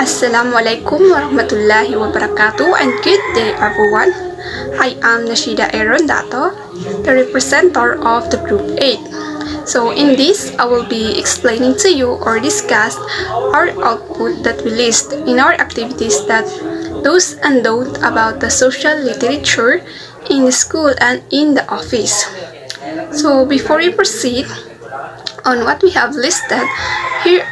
Assalamualaikum warahmatullahi wabarakatuh and good day everyone. I am Nashida Aaron Dato, the representative of the Group 8. So in this, I will be explaining to you or discuss our output that we list in our activities that do's and don'ts about the social literature in the school and in the office. So before we proceed on what we have listed, here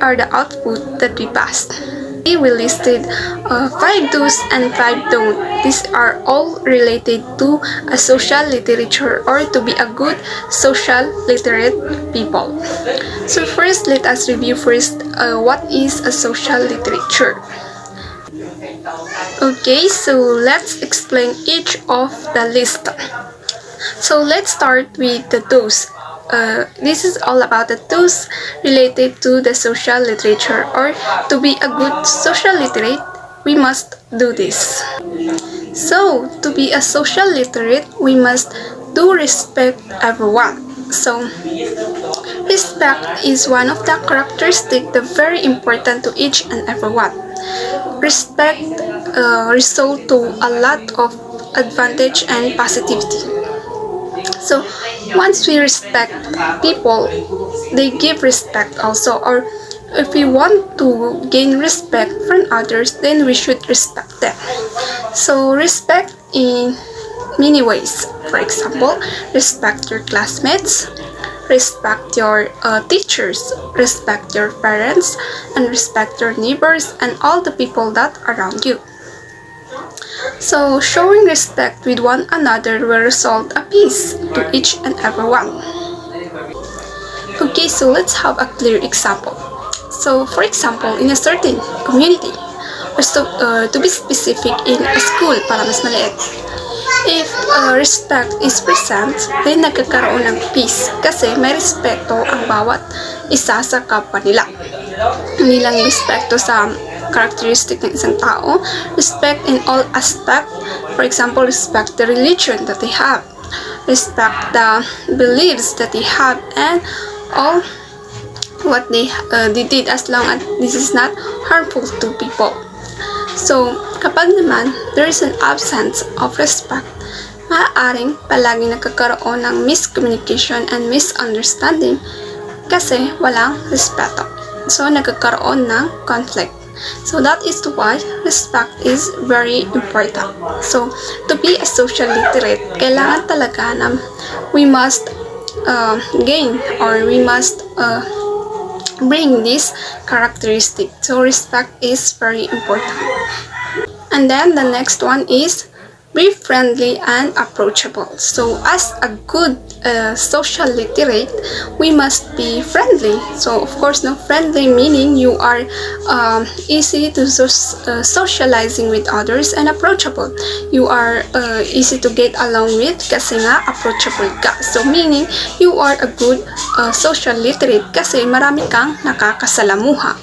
are the output that we passed. We listed 5 do's and 5 don'ts. These are all related to a social literature or to be a good social literate people. So first, let us review first what is a social literature. Okay, so let's explain each of the list. So let's start with the do's. This is all about the tools related to the social literature, or to be a good social literate, we must do this. So, to be a social literate, we must do respect everyone. So, respect is one of the characteristics that very important to each and everyone. Respect result to a lot of advantage and positivity. So, once we respect people, they give respect also. Or if we want to gain respect from others, then we should respect them. So, respect in many ways. For example, respect your classmates, respect your teachers, respect your parents, and respect your neighbors and all the people that are around you. So, showing respect with one another will result a peace to each and everyone. Okay, so let's have a clear example. So, for example, in a certain community, or so, to be specific, in a school para mas maliit, if respect is present, then nagkakaroon ng peace kasi may respeto ang bawat isa sa kapwa nila. Hindi lang respeto sa characteristic ng isang tao, respect in all aspect. For example, respect the religion that they have, respect the beliefs that they have, and all what they did, as long as this is not harmful to people. So, kapag naman there is an absence of respect, maaaring palagi nagkakaroon ng miscommunication and misunderstanding kasi walang respeto. So, nagkakaroon ng conflict. So that is why respect is very important. So to be a social literate, kailangan talaga na we must gain, or we must bring this characteristic. So respect is very important. And then the next one is be friendly and approachable. So as a good social literate, we must be friendly. So of course, no, friendly meaning you are easy to socializing with others, and approachable, you are easy to get along with kasi nga approachable ka. So meaning you are a good social literate kasi marami kang nakakasalamuha.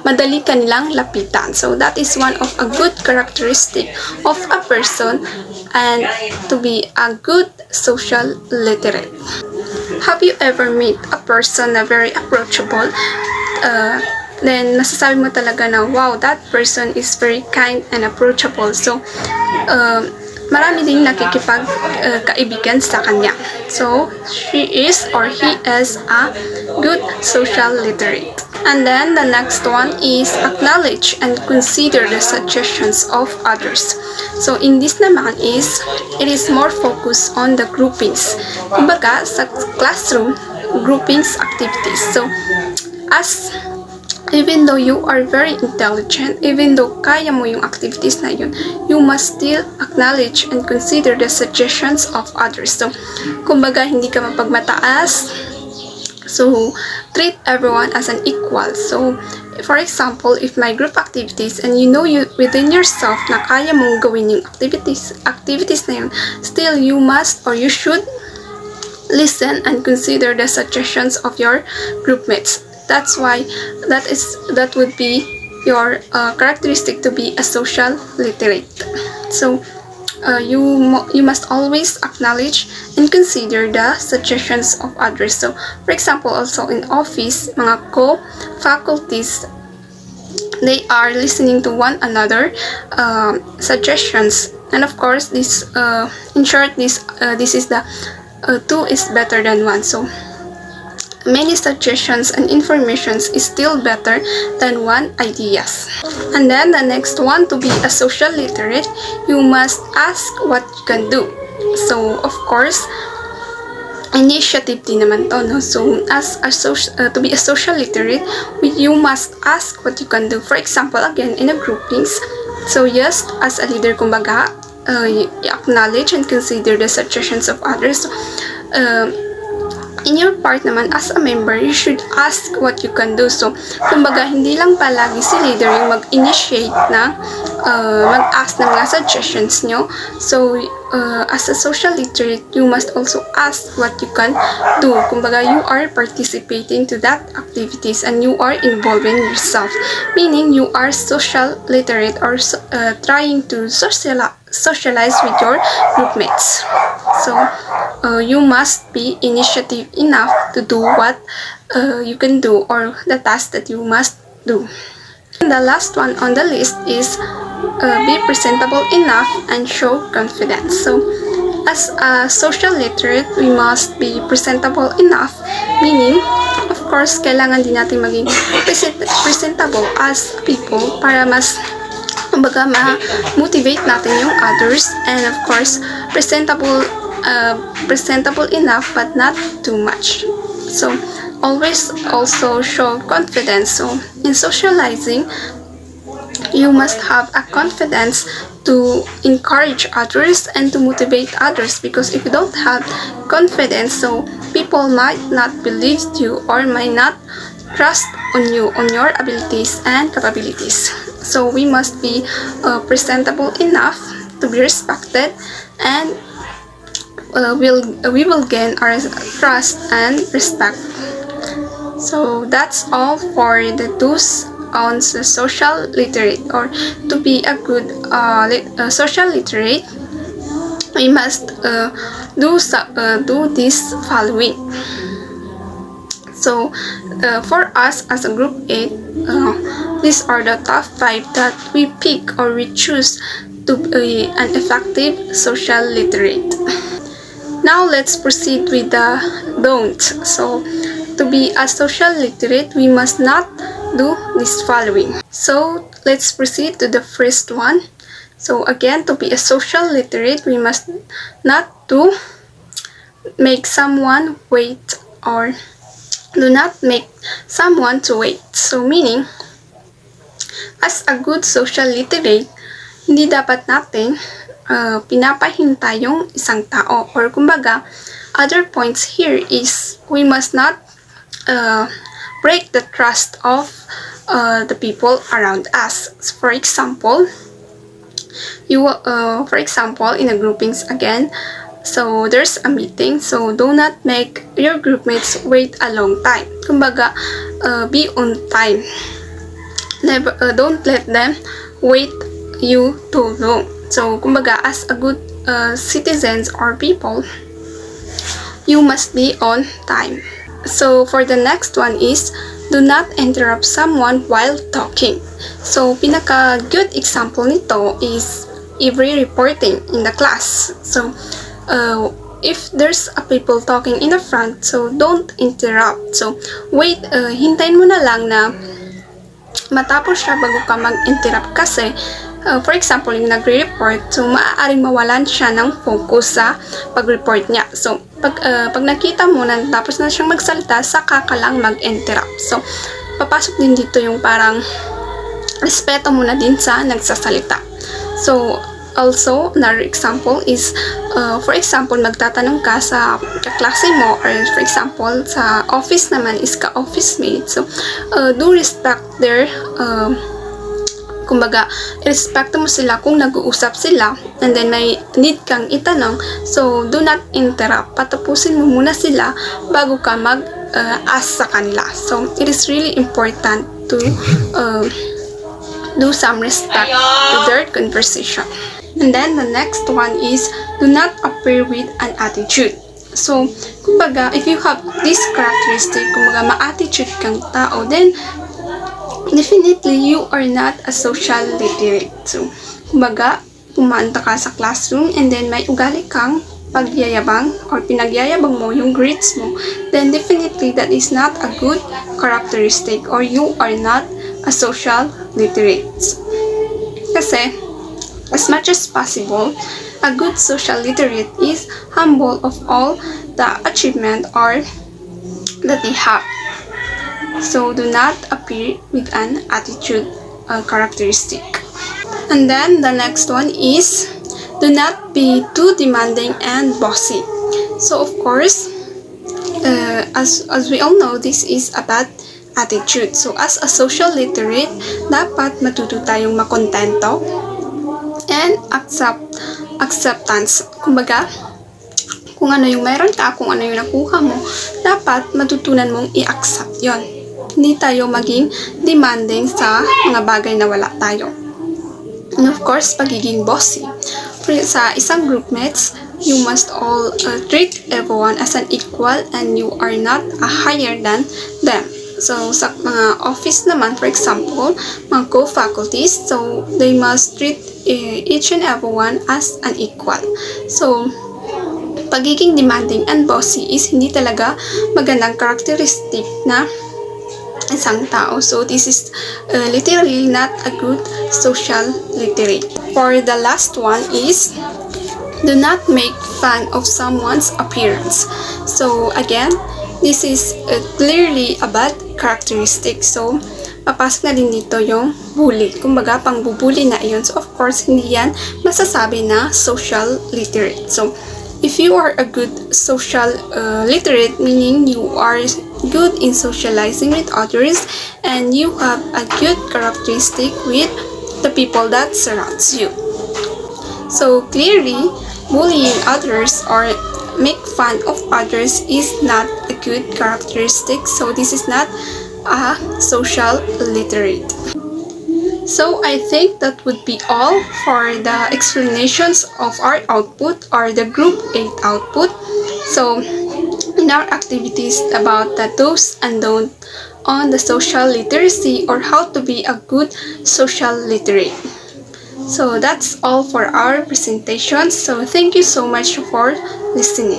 Madali ka nilang lapitan. So that is one of a good characteristic of a person and to be a good social literate. Have you ever met a person na very approachable? Then nasasabi mo talaga na, wow, that person is very kind and approachable. So marami ding nakikipag-kaibigan sa kanya. So she is or he is a good social literate. And then the next one is acknowledge and consider the suggestions of others. So in this naman is, it is more focused on the groupings. Kumbaga sa classroom, groupings activities. So as even though you are very intelligent, even though kaya mo yung activities na yun, you must still acknowledge and consider the suggestions of others. So kumbaga hindi ka mapagmataas. So, treat everyone as an equal. So, for example, if my group activities and you know you within yourself na kaya mong gawin yung activities na yun, still you must or you should listen and consider the suggestions of your group mates. That's why that would be your characteristic to be a social literate. So, you must always acknowledge and consider the suggestions of others. So, for example, also in office, mga co-faculties, they are listening to one another suggestions, and of course, this in short, this is the two is better than one. So many suggestions and informations is still better than one ideas. And then the next one, to be a social literate, you must ask what you can do. So of course, initiative din naman to, no? So as a to be a social literate, you must ask what you can do. For example, again, in a groupings, so yes, as a leader, kumbaga, you acknowledge and consider the suggestions of others. In your part naman, as a member, you should ask what you can do. So, kumbaga, hindi lang palagi si leader yung mag-initiate na mag-ask ng mga suggestions nyo. So, as a social literate, you must also ask what you can do. Kumbaga, you are participating to that activities and you are involving yourself. Meaning, you are social literate or trying to socialize with your group mates. So, you must be initiative enough to do what you can do or the task that you must do. And the last one on the list is be presentable enough and show confidence. So, as a social literate, we must be presentable enough, meaning, of course, kailangan din natin maging presentable as people para mas kumbaga ma-motivate natin yung others, and of course, presentable enough but not too much. So, always also show confidence. So, in socializing, you must have a confidence to encourage others and to motivate others, because if you don't have confidence, so people might not believe you or might not trust on you, on your abilities and capabilities. So we must be presentable enough to be respected, and we will gain our trust and respect. So that's all for the do's on the social literate, or to be a good social literate, we must do this following. So for us as a group 8, these are the top 5 that we pick or we choose to be an effective social literate. Now let's proceed with the don't. So to be a social literate, we must not do this following. So let's proceed to the first one. So again, to be a social literate, we must not make someone wait, or do not make someone to wait. So meaning, as a good social literate, hindi dapat natin pinapahintay yung isang tao, or kumbaga, other points here is we must not break the trust of the people around us. For example, in a groupings again, so there's a meeting, so do not make your group mates wait a long time. Kumbaga, be on time. Never, don't let them wait you too long. So, kumbaga, as a good citizens or people, you must be on time. So, for the next one is, do not interrupt someone while talking. So, pinaka-good example nito is every reporting in the class. So, if there's a people talking in the front, so don't interrupt. So, wait, hintayin mo na lang na matapos siya bago ka mag-interrupt, kasi for example, yung nagre-report, so maaaring mawalan siya ng focus sa pag-report niya. So, pag nakita mo na tapos na siyang magsalita, saka ka lang mag-interrupt. So, papasok din dito yung parang respeto mo na din sa nagsasalita. So, also, another example is, for example, magtatanong ka sa kaklase mo, or for example, sa office naman is ka-office mate. So, do respect their kumbaga, respect mo sila kung nag-uusap sila, and then may need kang itanong, so do not interrupt. Patapusin mo muna sila bago ka mag-ask sa kanila. So, it is really important to do some respect to their conversation. And then the next one is do not appear with an attitude. So, kumbaga, if you have this characteristic, kumbaga, ma-attitude kang tao, then definitely you are not a social literate. So, kumbaga, pumanta ka sa classroom and then may ugali kang pagyayabang or pinagyayabang mo yung grades mo, then definitely that is not a good characteristic or you are not a social literate. Kasi, as much as possible, a good social literate is humble of all the achievement or that they have. So do not appear with an attitude characteristic. And then the next one is do not be too demanding and bossy. So of course, as we all know, this is a bad attitude. So as a social literate, dapat matuto tayong makontento and acceptance. Kumbaga, kung ano yung meron ka, kung ano yung nakuha mo, dapat matutunan mong i-accept yon. Hindi tayo maging demanding sa mga bagay na wala tayo. And of course, pagiging bossy. Sa isang groupmates, you must all treat everyone as an equal and you are not higher than them. So, sa mga office naman, for example, mga co-faculties, so they must treat each and everyone as an equal. So, pagiging demanding and bossy is hindi talaga magandang characteristic na isang tao. So, this is literally not a good social literate. For the last one is do not make fun of someone's appearance. So, again, this is clearly a bad characteristic. So, papasok na din dito yung bully. Kumbaga, pang-bubuli na iyon. So, of course, hindi yan masasabi na social literate. So, if you are a good social literate, meaning you are good in socializing with others and you have a good characteristic with the people that surrounds you. So, clearly, bullying others or make fun of others is not a good characteristic. So, this is not a social literate. So, I think that would be all for the explanations of our output or the Group 8 output. So, in our activities about the do's and don'ts on the social literacy or how to be a good social literate. So, that's all for our presentation. So, thank you so much for listening.